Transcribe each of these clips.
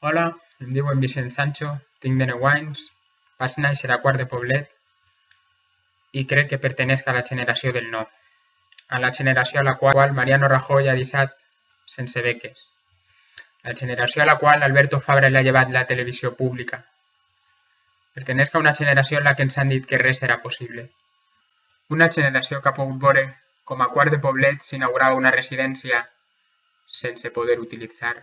Hola, em diu Vicent Sancho, tinc 19 anys, vaig néixer a Quart de Poblet i crec que pertenesc a la generació del no, a la generació a la qual Mariano Rajoy ha deixat sense beques, la generació a la qual Alberto Fabra li ha llevat la televisió pública. Pertenesc a una generació en la que ens han dit que res era possible. Una generació que ha pogut veure com a Quart de Poblet s'inaugurava una residència sense poder utilitzar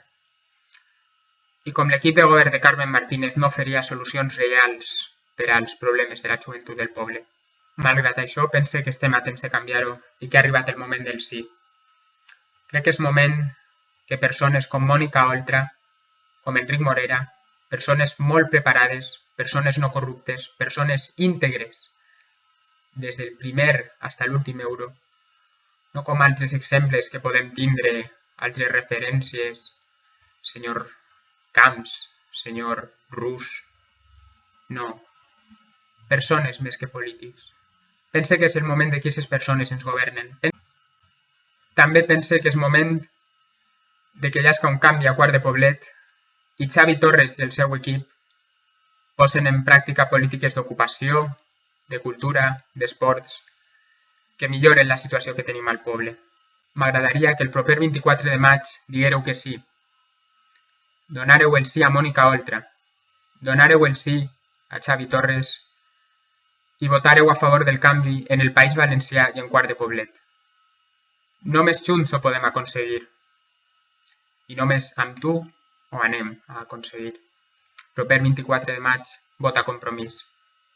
i com l'equip de govern de Carmen Martínez no oferia solucions reals per als problemes de la joventut del poble. Malgrat això, pense que estem a temps de canviar-ho i que ha arribat el moment del sí. Crec que és moment que persones com Mònica Oltra, com Enric Morera, persones molt preparades, persones no corruptes, persones íntegres, des del primer fins a l'últim euro, no com altres exemples que podem tindre, altres referències, senyor Camps, senyor Rus, no, persones més que polítics. Pense que és el moment de que aquestes persones ens governen. També pense que és moment de que hi hagi un canvi a Quart de Poblet i Xavi Torres i el seu equip posen en pràctica polítiques d'ocupació, de cultura, d'esports, que milloren la situació que tenim al poble. M'agradaria que el proper 24 de maig diguéreu que sí. Donareu el sí a Mònica Oltra, donareu el sí a Xavi Torres i votareu a favor del canvi en el País Valencià i en Quart de Poblet. Només junts ho podem aconseguir. I només amb tu ho anem a aconseguir. Proper 24 de maig, vota Compromís.